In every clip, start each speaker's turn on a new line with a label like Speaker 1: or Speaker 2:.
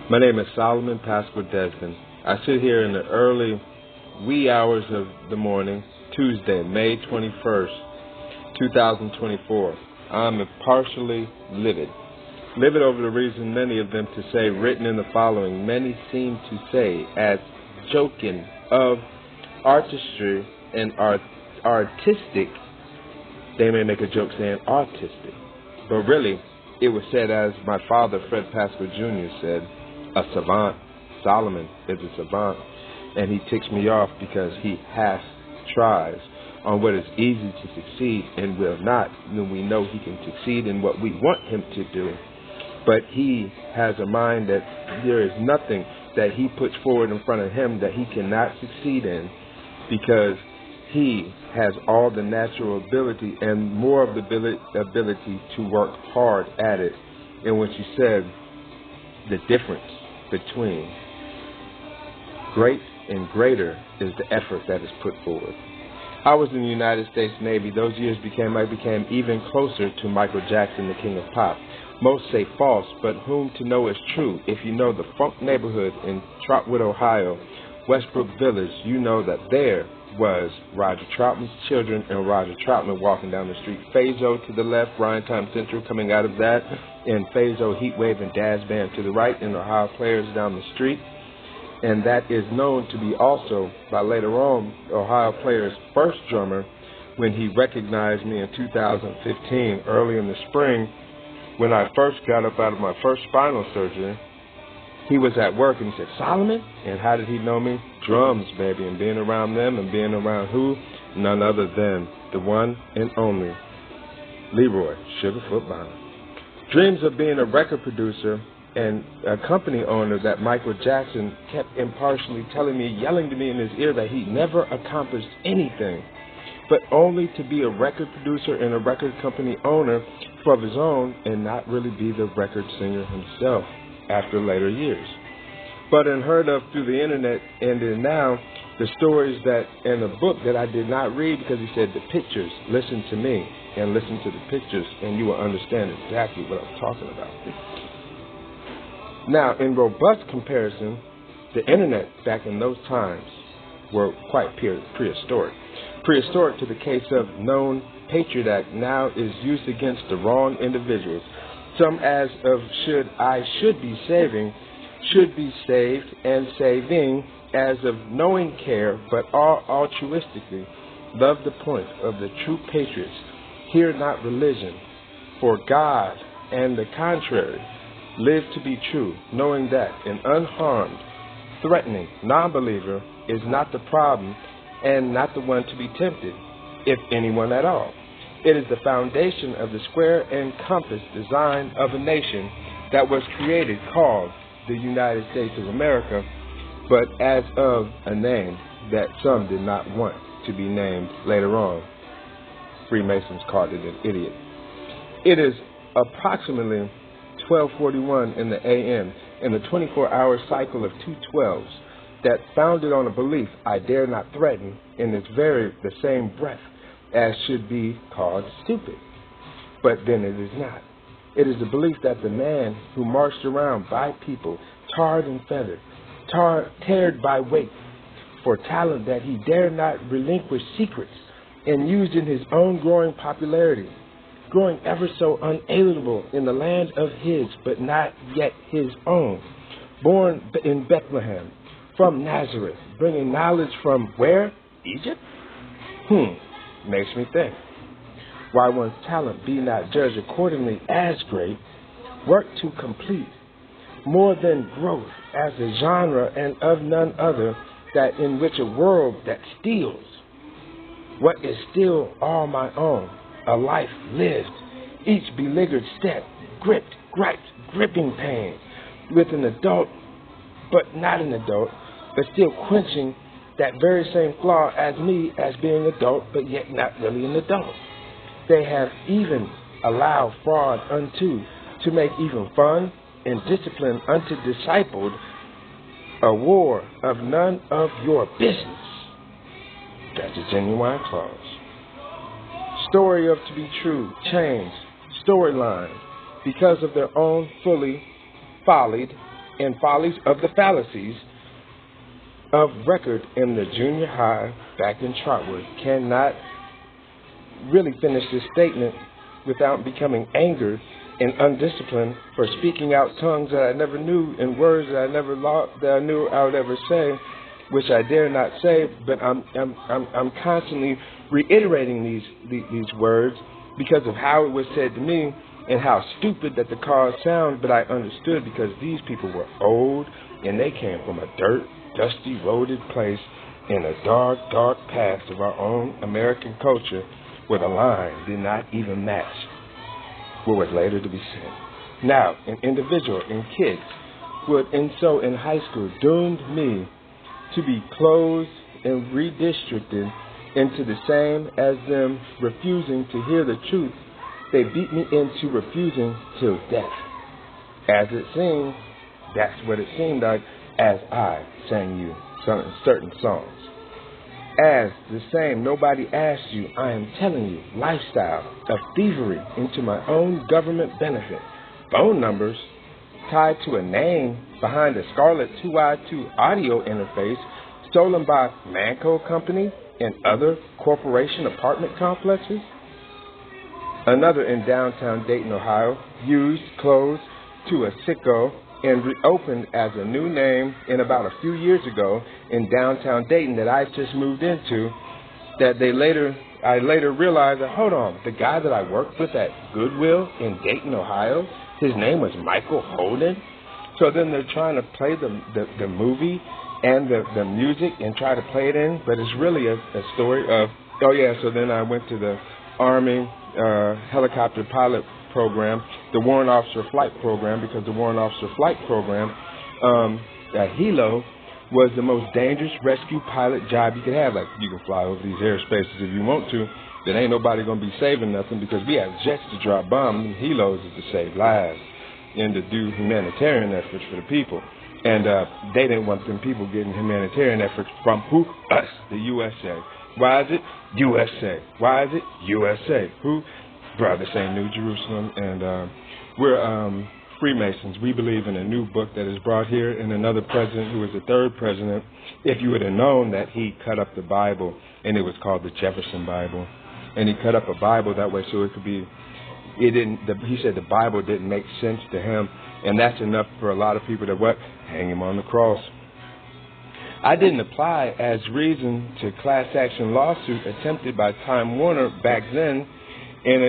Speaker 1: My name is Solomon Paschal-Desbin. I sit here in the early wee hours of the morning, Tuesday, May 21st, 2024. I'm partially livid. Livid over the reason many of them to say, written in the following, many seem to say, as joking of artistry and artistic, they may make a joke saying artistic. But really, it was said as my father, Fred Paschal Jr. said, a savant. Solomon is a savant. And he ticks me off because he tries on what is easy to succeed and will not, when we know he can succeed in what we want him to do. But he has a mind that there is nothing that he puts forward in front of him that he cannot succeed in, because he has all the natural ability and more of the ability to work hard at it. And when she said the difference between great and greater is the effort that is put forward. I was in the United States Navy. Those years I became even closer to Michael Jackson, the king of pop. Most say false, but whom to know is true. If you know the Funk neighborhood in Trotwood, Ohio, Westbrook Village, you know that there was Roger Troutman's children and Roger Troutman walking down the street. Phaso to the left, Ryan Time Central coming out of that, and Phaso, Heatwave, and Daz Band to the right, and Ohio Players down the street. And that is known to be also, by later on, Ohio Players' first drummer, when he recognized me in 2015, early in the spring, when I first got up out of my first spinal surgery. He was at work and he said, Solomon? And how did he know me? Drums, baby, and being around them, and being around who? None other than the one and only Leroy Sugarfoot Bonner. Dreams of being a record producer and a company owner that Michael Jackson kept impartially telling me, yelling to me in his ear that he never accomplished anything, but only to be a record producer and a record company owner of his own and not really be the record singer himself after later years. But unheard of through the internet, and then now the stories that in a book that I did not read, because he said the pictures, listen to me and listen to the pictures and you will understand exactly what I'm talking about. Now, in robust comparison, the internet back in those times were quite prehistoric. Prehistoric to the case of known Patriot Act now is used against the wrong individuals. Some as of should be saving, should be saved and saving as of knowing care, but all altruistically. Love the point of the true patriots. Hear not religion, for God and the contrary. Live to be true, knowing that an unharmed, threatening non-believer is not the problem and not the one to be tempted, if anyone at all. It is the foundation of the square and compass design of a nation that was created, called the United States of America, but as of a name that some did not want to be named later on. Freemasons called it an idiot. It is approximately 12:41 in the a.m. in the 24-hour cycle of 212s that founded on a belief I dare not threaten in the same breath as should be called stupid. But then it is not. It is the belief that the man who marched around by people, tarred and feathered, tared by weight, for talent that he dare not relinquish secrets, and used in his own growing popularity, growing ever so unalienable in the land of his, but not yet his own, born in Bethlehem, from Nazareth, bringing knowledge from where? Egypt? Makes me think. Why one's talent be not judged accordingly as great, work to complete, more than growth as a genre, and of none other, that in which a world that steals what is still all my own, a life lived, each beleaguered step, gripped, gripping pain, with an adult, but not an adult, but still quenching that very same flaw as me as being adult, but yet not really an adult. They have even allowed fraud unto, to make even fun and discipline unto discipled, a war of none of your business. That's a genuine clause. Story of to be true, changed, storyline, because of their own follied and follies of the fallacies of record in the junior high back in Trotwood cannot really finish this statement without becoming angered and undisciplined for speaking out tongues that I never knew and words that I never that I knew I would ever say, which I dare not say. But I'm constantly reiterating these words because of how it was said to me and how stupid that the cause sounds. But I understood because these people were old and they came from a dirt, dusty, roaded place in a dark, dark past of our own American culture where the line did not even match what was later to be said. Now, an individual and kids would, and so in high school, doomed me to be closed and redistricted into the same as them refusing to hear the truth. They beat me into refusing till death. As it seemed, that's what it seemed like as I sang you certain songs. As the same, nobody asked you, I am telling you, lifestyle of thievery into my own government benefit. Phone numbers tied to a name behind a Scarlett 2i2 audio interface stolen by Manco Company and other corporation apartment complexes. Another in downtown Dayton, Ohio, used closed to a sicko and reopened as a new name in about a few years ago in downtown Dayton that I just moved into, that I later realized that, hold on, the guy that I worked with at Goodwill in Dayton, Ohio, his name was Michael Holden. So then they're trying to play the movie and the music and try to play it in, but it's really a story of, oh yeah, so then I went to the Army helicopter pilot program, the Warrant Officer Flight Program, because the Warrant Officer Flight Program, helo, was the most dangerous rescue pilot job you could have. Like, you can fly over these airspaces if you want to, but ain't nobody going to be saving nothing because we have jets to drop bombs, and helos is to save lives and to do humanitarian efforts for the people. And they didn't want them people getting humanitarian efforts from who? Us, the USA. Why is it USA? Why is it USA? Who? Bro, this ain't New Jerusalem, and we're Freemasons. We believe in a new book that is brought here, and another president who was the third president, if you would have known that he cut up the Bible, and it was called the Jefferson Bible, and he cut up a Bible that way so it could be, he said the Bible didn't make sense to him, and that's enough for a lot of people to hang him on the cross. I didn't apply as reason to class action lawsuit attempted by Time Warner back then, and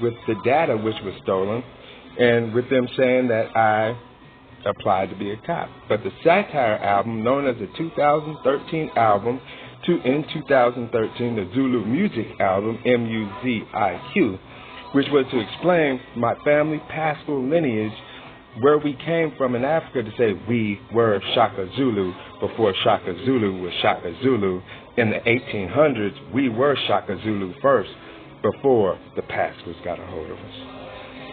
Speaker 1: with the data which was stolen, and with them saying that I applied to be a cop. But the satire album, known as the 2013 album, in 2013, the Zulu music album, MUZIQ, which was to explain my family Paschal lineage, where we came from in Africa, to say we were Shaka Zulu before Shaka Zulu was Shaka Zulu. In the 1800s, we were Shaka Zulu first, before the Paschals got a hold of us.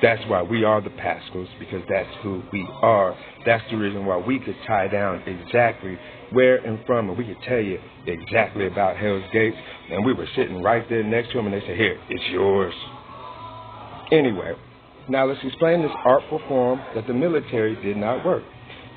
Speaker 1: That's why we are the Paschals, because that's who we are. That's the reason why we could tie down exactly where and from, and we could tell you exactly about Hell's Gates, and we were sitting right there next to them, and they said, here, it's yours. Anyway, now let's explain this artful form that the military did not work.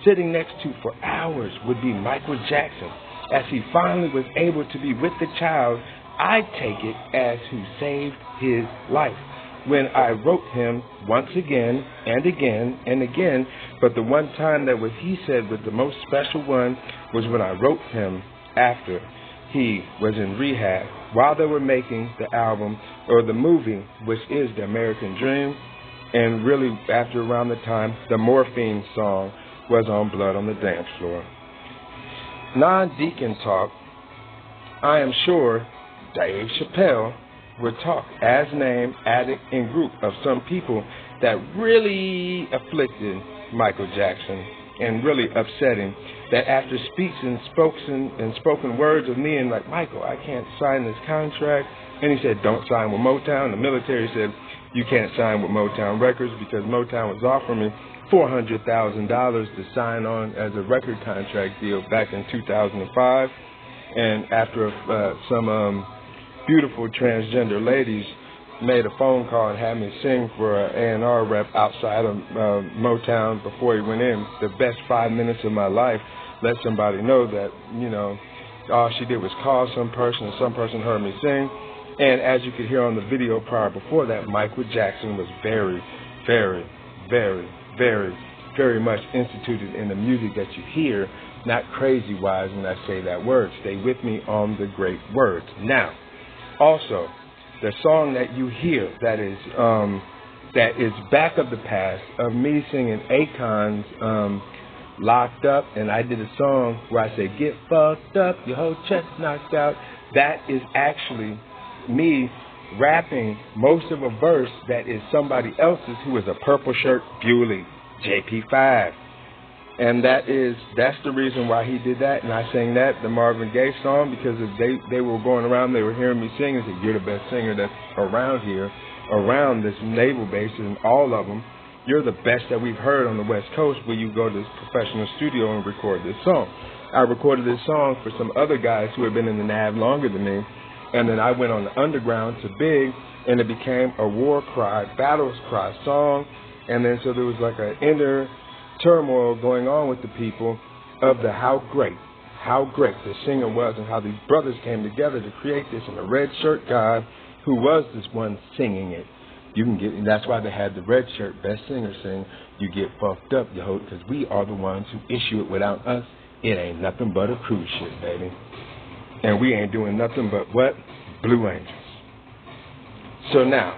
Speaker 1: Sitting next to for hours would be Michael Jackson, as he finally was able to be with the child I take it as who saved his life. When I wrote him once again and again and again, but the one time that he said was the most special one was when I wrote him after he was in rehab, while they were making the album or the movie, which is The American Dream, and really after around the time the Morphine song was on Blood on the Dance Floor. Non-deacon talk, I am sure Dave Chappelle would talk as name, addict, and group of some people that really afflicted Michael Jackson and really upset him, that after speech and spoken words of me and like, Michael, I can't sign this contract, and he said, don't sign with Motown. The military said, you can't sign with Motown Records, because Motown was offering me $400,000 to sign on as a record contract deal back in 2005, and after some beautiful transgender ladies made a phone call and had me sing for an A&R rep outside of Motown before he went in. The best 5 minutes of my life. Let somebody know that, you know, all she did was call some person and some person heard me sing. And as you could hear on the video prior before that, Michael Jackson was very, very, very, very, very much instituted in the music that you hear, not crazy-wise when I say that word. Stay with me on the great words. Now, also, the song that you hear that is Back of the Past of me singing Akon's Locked Up, and I did a song where I say, get fucked up, your whole chest knocked out. That is actually me rapping most of a verse that is somebody else's who is a purple shirt Bewley, JP5. And that's the reason why he did that. And I sang that, the Marvin Gaye song, because if they were going around, they were hearing me sing and said, you're the best singer that's around here, around this naval base, and all of them. You're the best that we've heard on the West Coast where you go to this professional studio and record this song. I recorded this song for some other guys who had been in the NAV longer than me. And then I went on the underground to Big, and it became a war cry, battles cry song. And then so there was like an inner turmoil going on with the people of the how great the singer was, and how these brothers came together to create this. And the red shirt guy who was this one singing it, you can get, and that's why they had the red shirt best singer sing, you get fucked up, you hoe, because we are the ones who issue it. Without us, it ain't nothing but a cruise ship, baby. And we ain't doing nothing but what? Blue Angels. So now,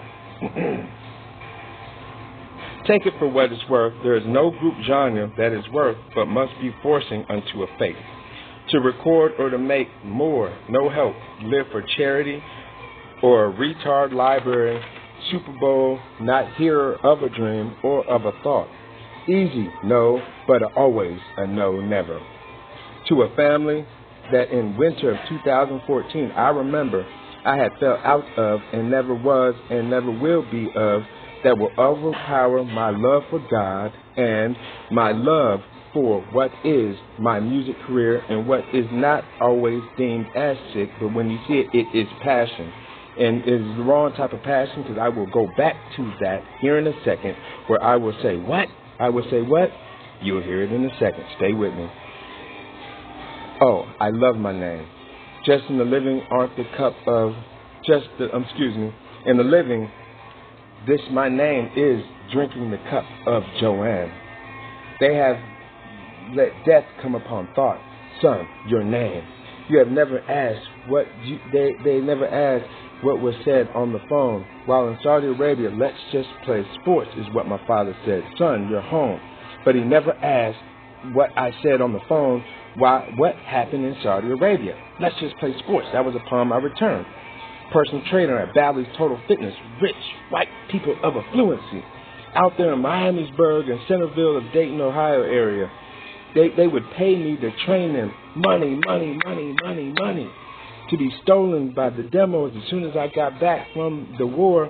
Speaker 1: take it for what it's worth. There is no group genre that is worth but must be forcing unto a faith. To record or to make more, no help, live for charity or a retard library, Super Bowl, not hearer of a dream or of a thought. Easy, no, but always a no, never. To a family that in winter of 2014, I remember I had fell out of and never was and never will be of, that will overpower my love for God and my love for what is my music career and what is not always deemed as sick, but when you see it, it is passion. And it is the wrong type of passion, because I will go back to that here in a second, where I will say what? I will say what? You'll hear it in a second. Stay with me. Oh, I love my name. Just in the living aren't the cup of, in the living, this my name is drinking the cup of Joanne. They have let death come upon thought. Son, your name. You have never asked what they never asked what was said on the phone. While in Saudi Arabia, let's just play sports is what my father said. Son, you're home. But he never asked what I said on the phone. What happened in Saudi Arabia? Let's just play sports. That was upon my return. Personal trainer at Bally's Total Fitness. Rich, white people of affluency. Out there in Miamisburg and Centerville of Dayton, Ohio area. They would pay me to train them. Money. To be stolen by the demos. As soon as I got back from the war,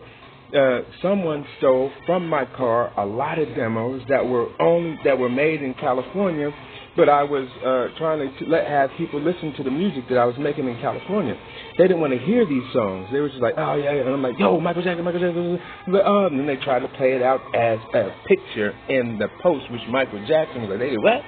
Speaker 1: someone stole from my car a lot of demos that were made in California, but I was trying to have people listen to the music that I was making in California. They didn't want to hear these songs. They were just like, oh yeah, and I'm like, yo, Michael Jackson. And then they tried to play it out as a picture in the post, which Michael Jackson was like, they did what?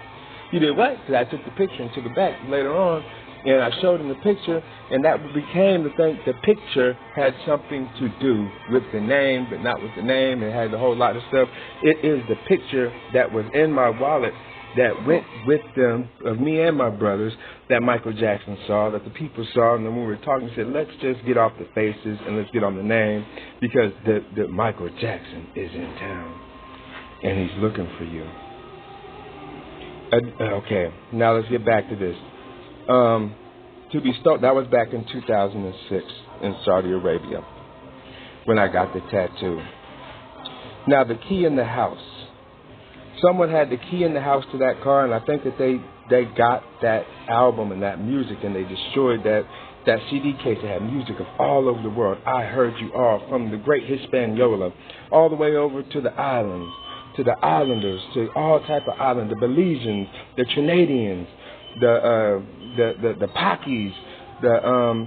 Speaker 1: You did what? Because I took the picture and took it back later on. And I showed him the picture, and that became the thing. The picture had something to do with the name, but not with the name. It had a whole lot of stuff. It is the picture that was in my wallet that went with them, of me and my brothers, that Michael Jackson saw, that the people saw. And then when we were talking, said, let's just get off the faces and let's get on the name, because the Michael Jackson is in town, and he's looking for you. Okay, now let's get back to this. That was back in 2006 in Saudi Arabia when I got the tattoo. Now, the key in the house. Someone had the key in the house to that car, and I think that they got that album and that music, and they destroyed that CD case that had music of all over the world. I Heard You All, from the great Hispaniola, all the way over to the islands, to the islanders, to all type of islands, the Belizeans, the Trinidadians, the Pakis, the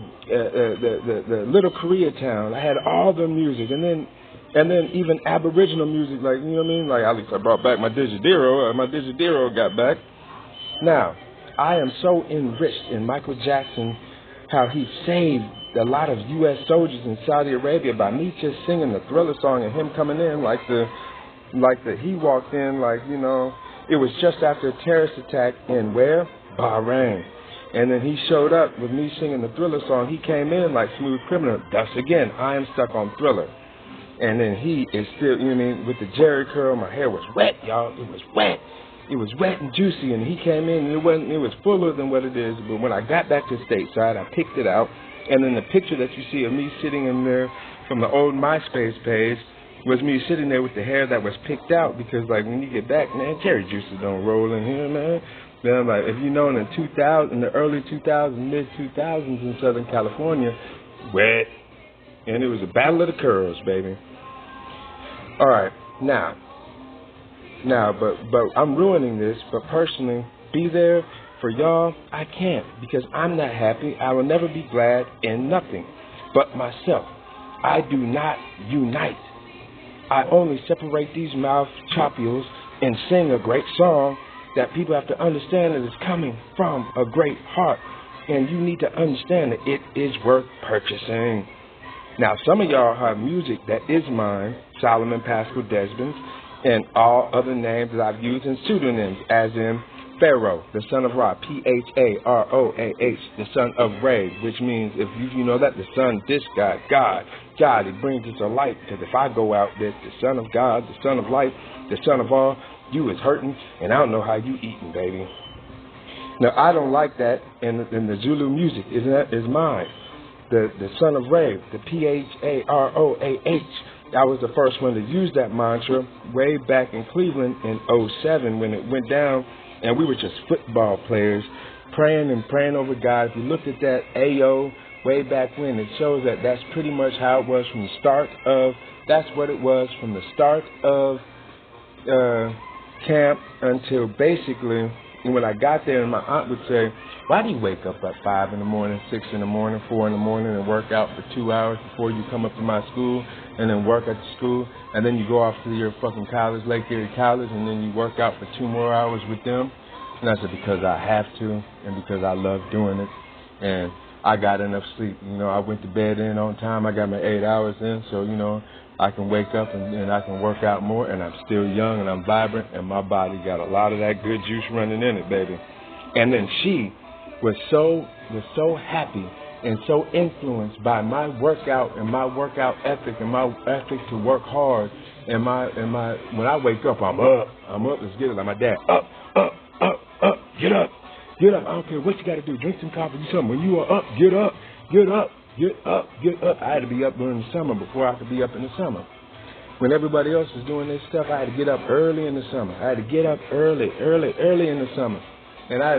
Speaker 1: Little Koreatown. I had all the music, and then even Aboriginal music, like, you know what I mean? Like, at least I brought back my Digidero. My Digidero got back. Now, I am so enriched in Michael Jackson, how he saved a lot of U.S. soldiers in Saudi Arabia by me just singing the Thriller song and him coming in he walked in, like, you know, it was just after a terrorist attack in where? Bahrain. And then he showed up with me singing the Thriller song. He came in like Smooth Criminal. Thus again, I am stuck on Thriller. And then he is still, you know what I mean, with the Jerry curl, my hair was wet, y'all. It was wet. It was wet and juicy, and he came in, and it was fuller than what it is. But when I got back to stateside, I picked it out, and then the picture that you see of me sitting in there from the old MySpace page was me sitting there with the hair that was picked out, because, like, when you get back, man, cherry juices don't roll in here, man. Then I'm like, if you know, in the early 2000s, mid-2000s in Southern California, wet, and it was a battle of the curls, baby. All right, now, but I'm ruining this, but personally, be there for y'all, I can't, because I'm not happy. I will never be glad in nothing but myself. I do not unite. I only separate these mouth chopules and sing a great song that people have to understand that it's coming from a great heart. And you need to understand that it is worth purchasing. Now, some of y'all have music that is mine, Solomon Paschal-Desbin, and all other names that I've used in pseudonyms, as in Pharaoh, the son of Ra, P-H-A-R-O-A-H, the son of Ray, which means, if you know that, the son, this guy, God, it brings us a light, because if I go out there, the son of God, the son of light, the son of all, you is hurting, and I don't know how you eating, baby. Now, I don't like that, and the Zulu music is mine. The son of Ray, the P-H-A-R-O-A-H. I was the first one to use that mantra way back in Cleveland in 2007 when it went down, and we were just football players praying over God. If you look at that AO way back when, it shows that that's pretty much how it was from the start of, that's what it was from the start of camp until basically when I got there, and my aunt would say, why do you wake up at 5 in the morning, 6 in the morning, 4 in the morning and work out for 2 hours before you come up to my school and then work at the school, and then you go off to your fucking college, Lake Erie College, and then you work out for 2 more hours with them? And I said, because I have to and because I love doing it, and I got enough sleep. You know, I went to bed in on time. I got my 8 hours in, so, you know, I can wake up and I can work out more, and I'm still young and I'm vibrant, and my body got a lot of that good juice running in it, baby. And then she was so happy and so influenced by my workout and my workout ethic and my ethic to work hard, and my when I wake up, I'm up, let's get it, like my dad, up, get up. I don't care what you got to do, drink some coffee, do something. When you are up, get up. I had to be up during the summer before I could be up in the summer. When everybody else was doing this stuff, I had to get up early in the summer. I had to get up early in the summer. And I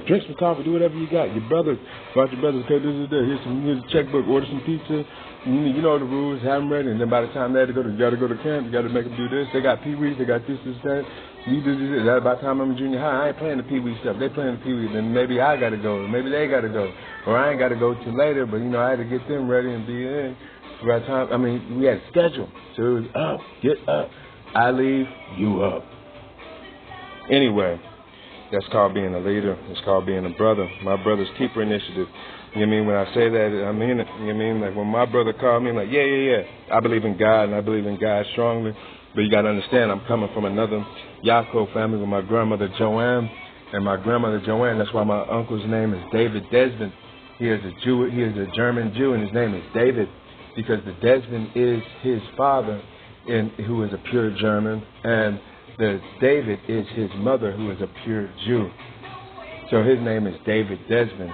Speaker 1: drink some coffee, do whatever you got. Your brothers, okay, here's a checkbook, order some pizza. You know the rules, have them ready. And then by the time they got to go to camp, you got to make them do this. They got pee-wees, they got this, that. You do this. By the time I'm in junior high, I ain't playing the pee-wee stuff. They playing the pee-wee. Then maybe I got to go, or maybe they got to go, or I ain't got to go till later. But you know, I had to get them ready and be in. By the time, we had a schedule, so it was up, get up. I leave, you up. Anyway. That's called being a leader. It's called being a brother. My brother's keeper initiative. You know what I mean? When I say that, I mean it. You know what I mean? Like when my brother called me, I'm like, yeah. I believe in God, and I believe in God strongly. But you got to understand, I'm coming from another Yaakov family with my grandmother Joanne. And my grandmother Joanne, that's why my uncle's name is David Desbin. He is a German Jew, and his name is David, because the Desbin is his father, who is a pure German, and the David is his mother, who is a pure Jew. So his name is David Desbin.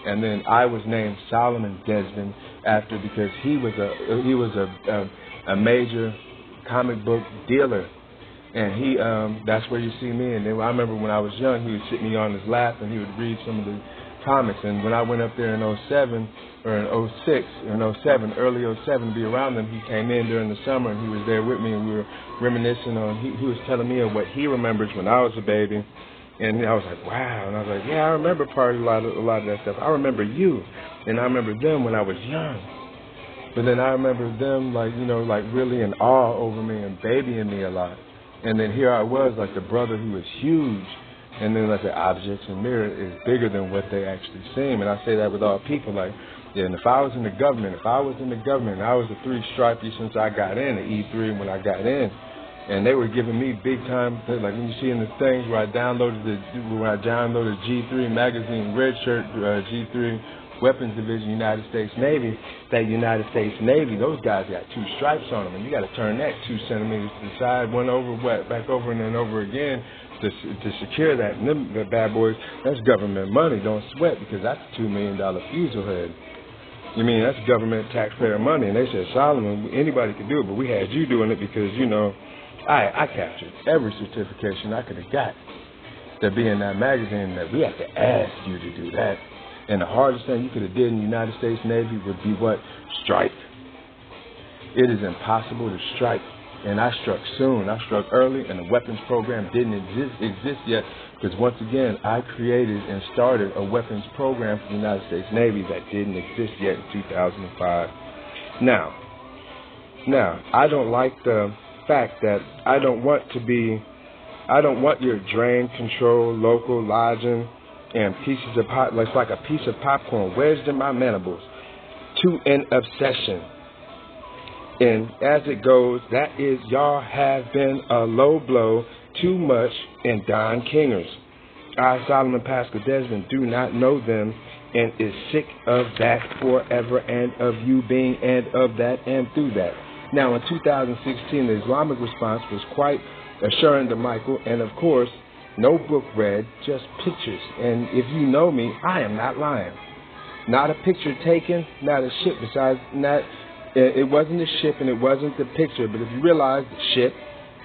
Speaker 1: And then I was named Solomon Desbin after, because he was a major comic book dealer. And he that's where you see me. And then I remember when I was young, he would sit me on his lap and he would read some of the comics. And when I went up there in 07 or in 06 or in 07, early 07, to be around them, he came in during the summer and he was there with me, and we were reminiscing on, he was telling me of what he remembers when I was a baby. And I was like, wow. And I was like, yeah, I remember part of a lot of that stuff. I remember you. And I remember them when I was young. But then I remember them, like, you know, like really in awe over me and babying me a lot. And then here I was, like the brother who was huge. And then like the objects and mirror is bigger than what they actually seem. And I say that with all people, like, yeah, and if I was in the government, and I was a 3-stripey since I got in, the E3 when I got in. And they were giving me big time, like when you see in the things where I downloaded G3 magazine, red shirt, G3 weapons division, United States Navy. That United States Navy, those guys got 2 stripes on them, and you got to turn that 2 centimeters to the side, one over, back over, and then over again to secure that. And them the bad boys, that's government money. Don't sweat, because that's a $2 million fusel head. You mean that's government taxpayer money? And they said, Solomon, anybody could do it, but we had you doing it because, you know, I captured every certification I could have got to be in that magazine. That we have to ask you to do that. And the hardest thing you could have did in the United States Navy would be what? Strike. It is impossible to strike. And I struck soon. I struck early, and the weapons program didn't exist yet. Because once again, I created and started a weapons program for the United States Navy that didn't exist yet in 2005. Now, I don't like the fact that I don't want your drain control, local lodging, and pieces of pop, it's like a piece of popcorn wedged in my mandibles, to an obsession. And as it goes, that is, y'all have been a low blow, too much, and Don Kingers. I, Solomon Paschal-Desbin, do not know them, and is sick of that forever, and of you being, and of that, and through that. Now, in 2016, the Islamic response was quite assuring to Michael, and of course, no book read, just pictures. And if you know me, I am not lying. Not a picture taken, not a ship besides, it wasn't a ship and it wasn't the picture, but if you realize the ship,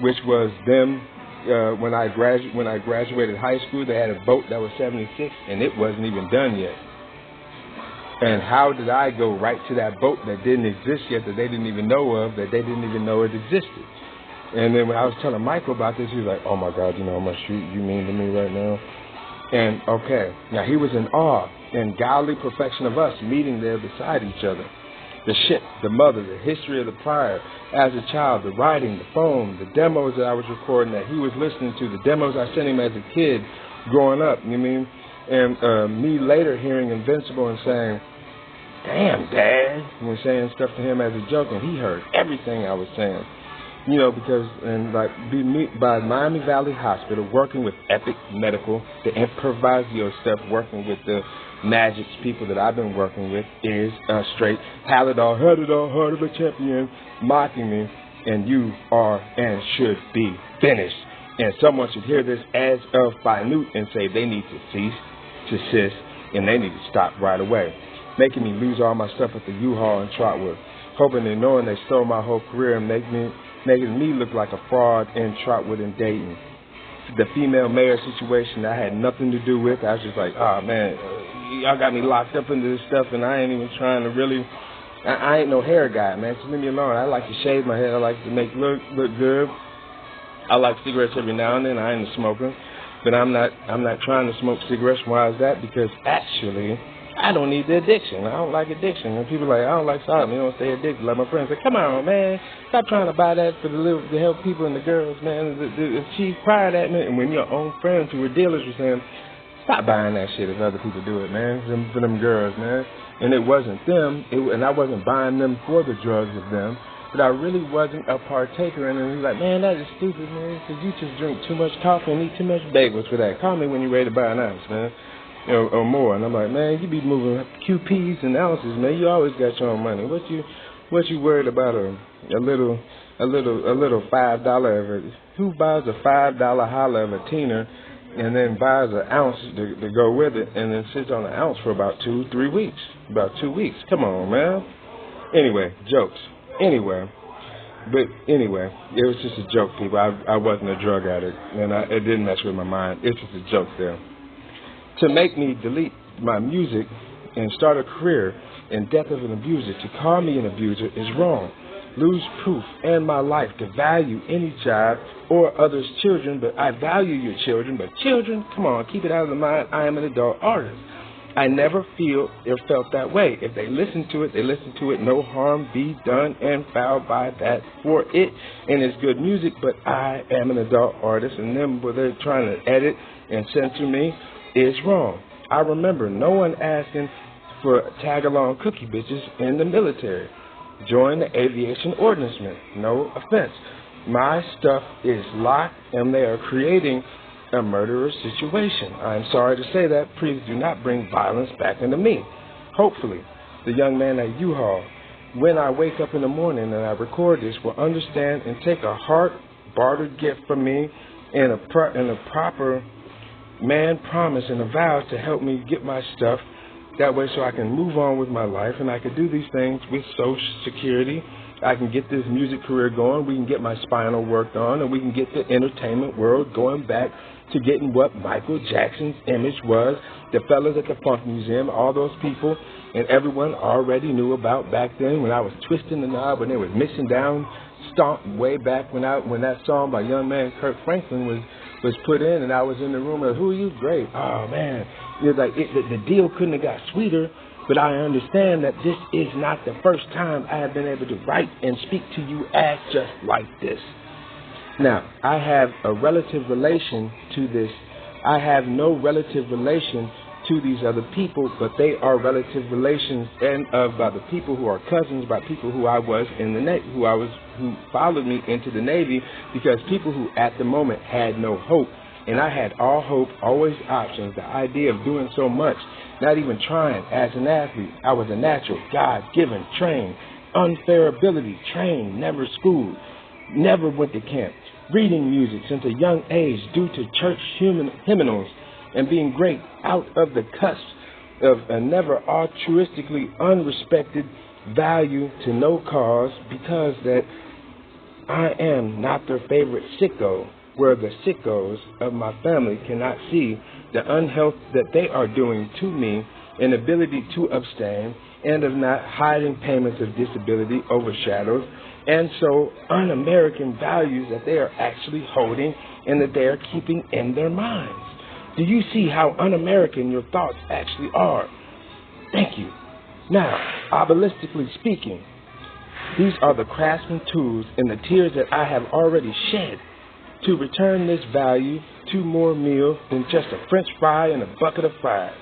Speaker 1: which was them, when I graduated high school, they had a boat that was 76, and it wasn't even done yet. And how did I go right to that boat that didn't exist yet, that they didn't even know of, that they didn't even know it existed? And then when I was telling Michael about this, he was like, oh my God, you know how much you mean to me right now? And okay, now he was in awe and godly perfection of us meeting there beside each other. The ship, the mother, the history of the prior, as a child, the writing, the phone, the demos that I was recording that he was listening to, the demos I sent him as a kid growing up, you mean? And me later hearing Invincible and saying, damn, Dad, and saying stuff to him as a joke, and he heard everything I was saying. You know, because, and like, by Miami Valley Hospital, working with Epic Medical, the Improvisio stuff, working with the Magics people that I've been working with, is straight, had it all, heart of a champion, mocking me, and you are and should be finished. And someone should hear this as of minute and say they need to cease, desist, and they need to stop right away. Making me lose all my stuff at the U-Haul in Trotwood, hoping and knowing they stole my whole career and making me look like a fraud in Trotwood and Dayton. The female mayor situation I had nothing to do with. I was just like, oh man, y'all got me locked up into this stuff, and I ain't even trying to really. I ain't no hair guy, man. So leave me alone. I like to shave my head. I like to make look good. I like cigarettes every now and then. I ain't a smoker, but I'm not trying to smoke cigarettes. Why is that? Because actually, I don't need the addiction. I don't like addiction. And people are like, I don't like Solomon. You don't stay addicted. Like my friends say, come on, man. Stop trying to buy that to help people and the girls, man. The chief prior to that, man. And when your own friends who were dealers were saying, stop buying that shit if other people do it, man. For them girls, man. And it wasn't them. And I wasn't buying them for the drugs of them. But I really wasn't a partaker in it. And he's like, man, that is stupid, man. Because you just drink too much coffee and eat too much bagels for that. Call me when you're ready to buy an ounce, man. Or more. And I'm like, man, you be moving QPs and ounces, man. You always got your own money. What you worried about a little $5 who buys a $5 holler of a teener and then buys an ounce to go with it and then sits on an ounce for about 2-3 weeks. About 2 weeks. Come on, man. Anyway, jokes. Anyway, it was just a joke, people. I wasn't a drug addict, and it didn't mess with my mind. It's just a joke there. To make me delete my music and start a career in death of an abuser, to call me an abuser is wrong. lose proof and my life to value any child or others' children, but I value your children. But children, come on, keep it out of the mind. I am an adult artist. I never feel or felt that way. If they listen to it, they listen to it. No harm be done and foul by that for it. And it's good music, but I am an adult artist. And then what they're trying to edit and censor me is wrong. I remember no one asking for tag-along cookie bitches in the military. Join the aviation ordnancemen. No offense. My stuff is locked, and they are creating a murderous situation. I'm sorry to say that. Please do not bring violence back into me. Hopefully, the young man at U-Haul, when I wake up in the morning and I record this, will understand and take a heart-bartered gift from me and a proper man promise and a vow to help me get my stuff that way so I can move on with my life and I can do these things with Social Security. I can get this music career going. We can get my spinal worked on, and we can get the entertainment world going back to getting what Michael Jackson's image was. The fellas at the Funk Museum, all those people, and everyone already knew about back then when I was twisting the knob, when they was mixing down, stomp way back when that song by young man Kirk Franklin was put in, and I was in the room. Like, who are you? Great. Oh man, it was like the deal couldn't have got sweeter. But I understand that this is not the first time I have been able to write and speak to you as just like this. Now, I have a relative relation to this. I have no relative relation to these other people, but they are relative relations and by the people who are cousins, by people who I was in the Navy, who followed me into the Navy, because people who at the moment had no hope. And I had all hope, always options, the idea of doing so much, not even trying as an athlete. I was a natural, God-given, trained, unfair ability, trained, never schooled, never went to camp, reading music since a young age due to church hymnals and being great out of the cusp of a never altruistically unrespected value to no cause, because that I am not their favorite sicko, where the sickos of my family cannot see the unhealth that they are doing to me, inability to abstain, and of not hiding payments of disability overshadows, and so un-American values that they are actually holding and that they are keeping in their minds. Do you see how un-American your thoughts actually are? Thank you. Now, obeliskically speaking, these are the craftsman tools and the tears that I have already shed to return this value to more meal than just a French fry and a bucket of fries.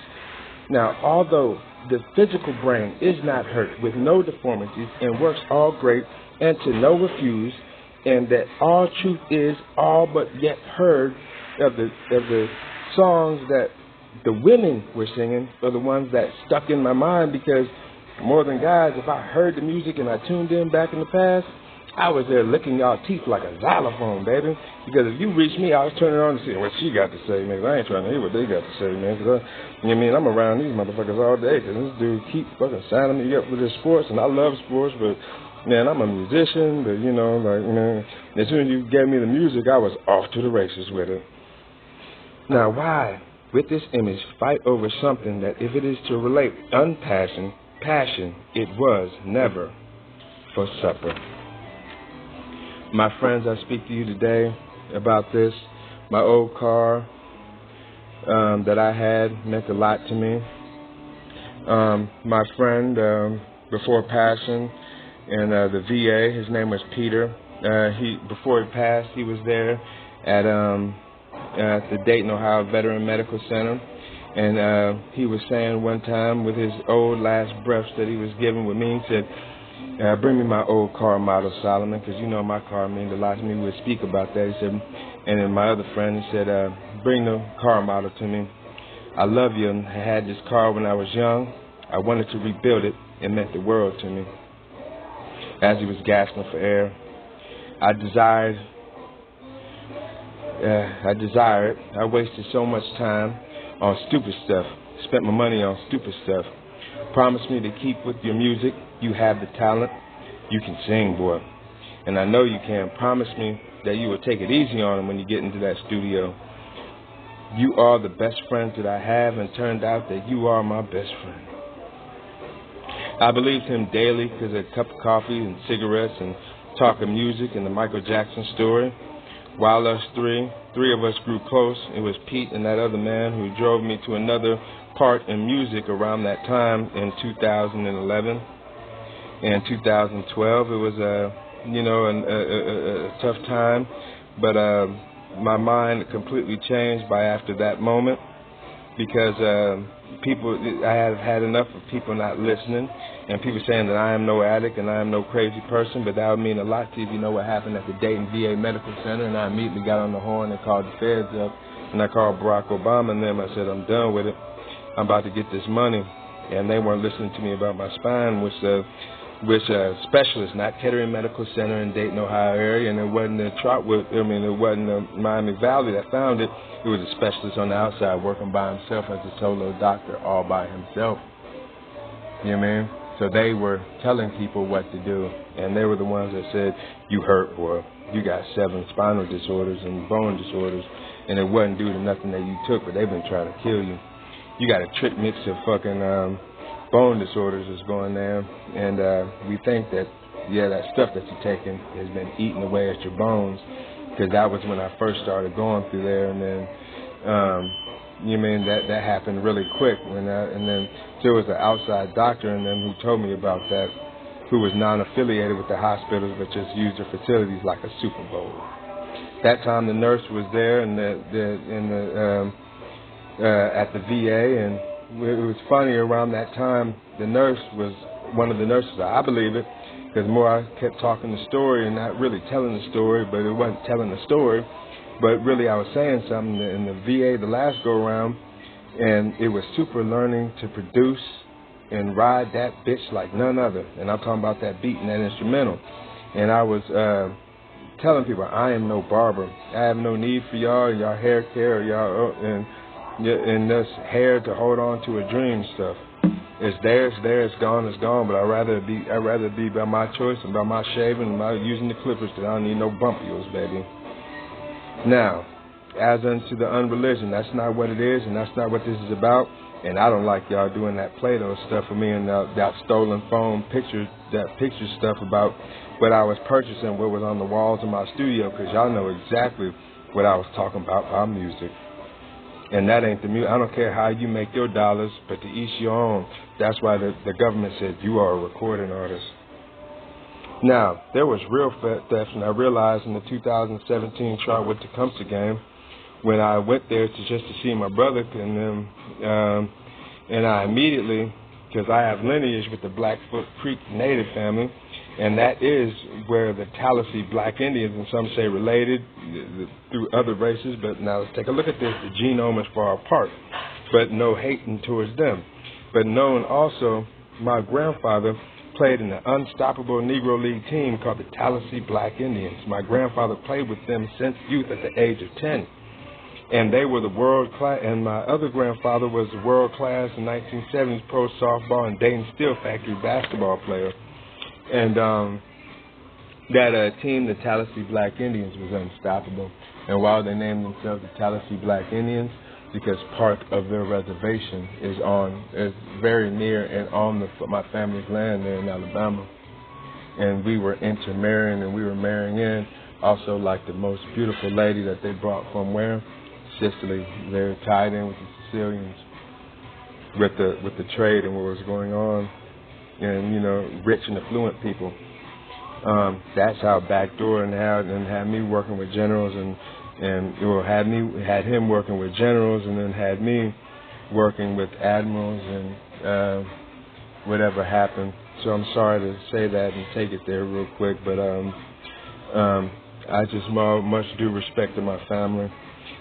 Speaker 1: Now, although the physical brain is not hurt with no deformities and works all great and to no refuse, and that all truth is all but yet heard of the songs that the women were singing are the ones that stuck in my mind, because more than guys, if I heard the music and I tuned in back in the past, I was there licking y'all teeth like a xylophone, baby. Because if you reach me, I was turning on to see what she got to say, man. I ain't trying to hear what they got to say, man. Because I'm around these motherfuckers all day. Because this dude keep fucking signing me up for this sports, and I love sports, but man, I'm a musician. But man, as soon as you gave me the music, I was off to the races with it. Now, why, with this image, fight over something that, if it is to relate passion, it was never for supper. My friends, I speak to you today about this. My old car that I had meant a lot to me. My friend before passing in the VA, his name was Peter. Before he passed, he was there at the Dayton, Ohio Veteran Medical Center. And he was saying one time with his old last breaths that he was giving with me, he said, bring me my old car model, Solomon, because you know my car means a lot to me. We'll speak about that. He said, and then my other friend, he said, bring the car model to me. I love you. I had this car when I was young. I wanted to rebuild it. It meant the world to me. As he was gasping for air, I desired it. I wasted so much time on stupid stuff. Spent my money on stupid stuff. Promise me to keep with your music. You have the talent. You can sing, boy. And I know you can. Promise me that you will take it easy on him when you get into that studio. You are the best friends that I have, and turned out that you are my best friend. I believed him daily because of a cup of coffee and cigarettes and talking music and the Michael Jackson story. While us three of us grew close, it was Pete and that other man who drove me to another part in music around that time in 2011 and 2012. It was a tough time, but my mind completely changed by after that moment because I have had enough of people not listening and people saying that I am no addict and I am no crazy person, but that would mean a lot to you if you know what happened at the Dayton VA Medical Center. And I immediately got on the horn and called the feds up, and I called Barack Obama and them. I said, I'm done with it. I'm about to get this money. And they weren't listening to me about my spine, which specialist, not Kettering Medical Center in Dayton, Ohio area, and it wasn't it wasn't the Miami Valley that found it. It was a specialist on the outside working by himself as a solo doctor all by himself. You know what I mean? So they were telling people what to do, and they were the ones that said, you hurt, boy. You got 7 spinal disorders and bone disorders, and it wasn't due to nothing that you took, but they've been trying to kill you. You got a trick mix of fucking bone disorders that's going there, and we think that, that stuff that you're taking has been eating away at your bones, because that was when I first started going through there, and then, that happened really quick, and then there was an outside doctor and then who told me about that, who was non-affiliated with the hospitals, but just used their facilities like a Super Bowl. That time the nurse was there at the VA, and it was funny around that time, the nurse was one of the nurses, I believe it, because the more I kept talking the story and not really telling the story, but it wasn't telling the story, but really I was saying something in the VA the last go-around, and it was super learning to produce and ride that bitch like none other, and I'm talking about that beat and that instrumental, and I was telling people, I am no barber, I have no need for y'all hair care, and this hair to hold on to a dream stuff. It's there, it's gone, but I'd rather be by my choice and by my shaving and by using the clippers, because I don't need no bumpios, baby. Now, as unto the unreligion, that's not what it is, and that's not what this is about, and I don't like y'all doing that Play-Doh stuff for me and that stolen phone picture stuff about what I was purchasing, what was on the walls of my studio, because y'all know exactly what I was talking about by music. And that ain't the music. I don't care how you make your dollars, but to each your own. That's why the government said you are a recording artist. Now, there was real theft, and I realized in the 2017 Trotwood Tecumseh game, when I went there to see my brother, and I immediately, because I have lineage with the Blackfoot Creek Native family, and that is where the Tallahassee Black Indians, and some say related through other races, but now let's take a look at this. The genome is far apart, but no hating towards them. But known also, my grandfather played in the unstoppable Negro League team called the Tallahassee Black Indians. My grandfather played with them since youth at the age of 10. And they were the world class, and my other grandfather was the world class in 1970s pro softball and Dayton Steel Factory basketball player. And that team, the Tallahassee Black Indians, was unstoppable. And while they named themselves the Tallahassee Black Indians, because part of their reservation is very near and on my family's land there in Alabama. And we were intermarrying, and we were marrying in also like the most beautiful lady that they brought from where? Sicily. They're tied in with the Sicilians, with the trade and what was going on, and rich and affluent people. That's how backdoor and had me working with generals had him working with generals, and then had me working with admirals, and whatever happened. So I'm sorry to say that and take it there real quick, but I just much due respect to my family.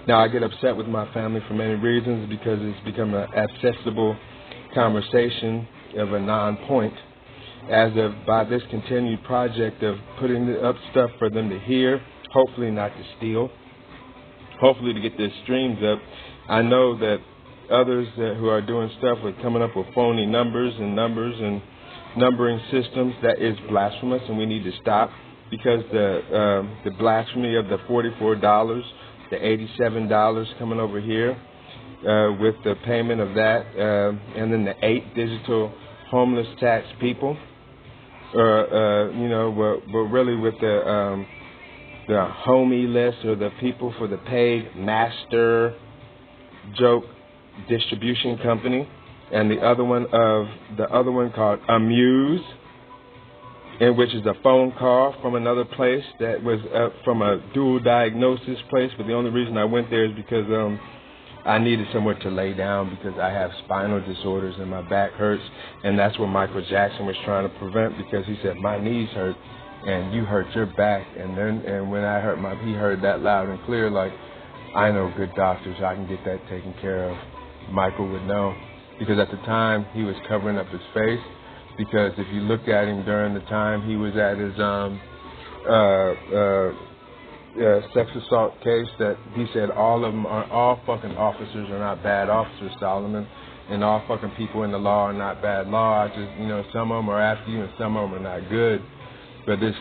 Speaker 1: Now, I get upset with my family for many reasons, because it's become an accessible conversation of a non-point, as of by this continued project of putting up stuff for them to hear, hopefully not to steal, hopefully to get their streams up. I know that others who are doing stuff with coming up with phony numbers and numbering systems, that is blasphemous, and we need to stop, because the blasphemy of the $44, the $87 coming over here with the payment of that, and then the 8 digital homeless tax people, but really with the homie list, or the people for the paid master joke distribution company, and the other one called Amuse, in which is a phone call from another place that was from a dual diagnosis place. But the only reason I went there is because I needed somewhere to lay down because I have spinal disorders and my back hurts, and that's what Michael Jackson was trying to prevent, because he said, my knees hurt and you hurt your back. And when I hurt he heard that loud and clear, like, I know good doctors, I can get that taken care of. Michael would know, because at the time he was covering up his face, because if you look at him during the time he was at his sex assault case, that he said all fucking officers are not bad officers, Solomon, and all fucking people in the law are not bad law. Some of them are after you and some of them are not good. But this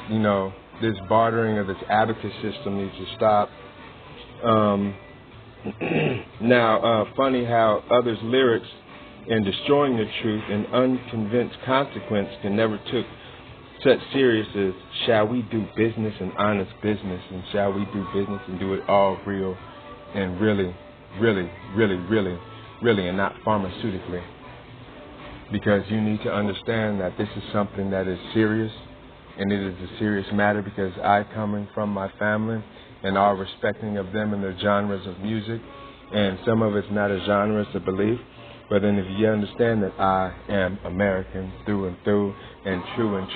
Speaker 1: bartering of this abacus system needs to stop. Now, funny how others' lyrics in destroying the truth and unconvinced consequence can never took such serious as, shall we do business and honest business, and shall we do business and do it all real and really, really, really, really, really, and not pharmaceutically. Because you need to understand that this is something that is serious, and it is a serious matter, because I, coming from my family and all respecting of them and their genres of music, and some of it's not a genre, it's a belief, but then if you understand that I am American through and through and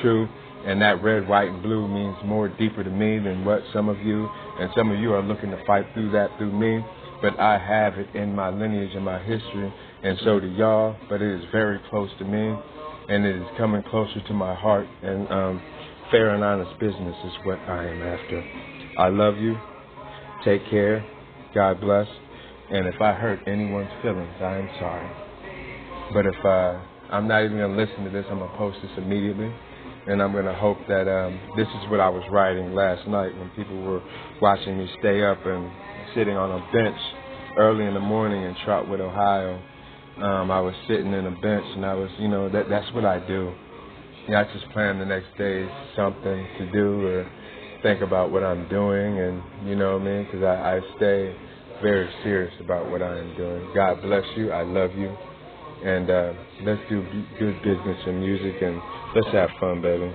Speaker 1: true, and that red, white, and blue means more deeper to me than what some of you are looking to fight through that through me, but I have it in my lineage and my history, and so do y'all, but it is very close to me, and it is coming closer to my heart, and fair and honest business is what I am after. I love you. Take care. God bless. And if I hurt anyone's feelings, I am sorry. But if I'm not even going to listen to this, I'm going to post this immediately. And I'm going to hope that this is what I was writing last night when people were watching me stay up and sitting on a bench early in the morning in Trotwood, Ohio. I was sitting in a bench, and I was, that's what I do. I just plan the next day something to do or think about what I'm doing, and you know what I mean, because I stay very serious about what I am doing. God bless you. I love you. And let's do good business in music, and let's have fun, baby.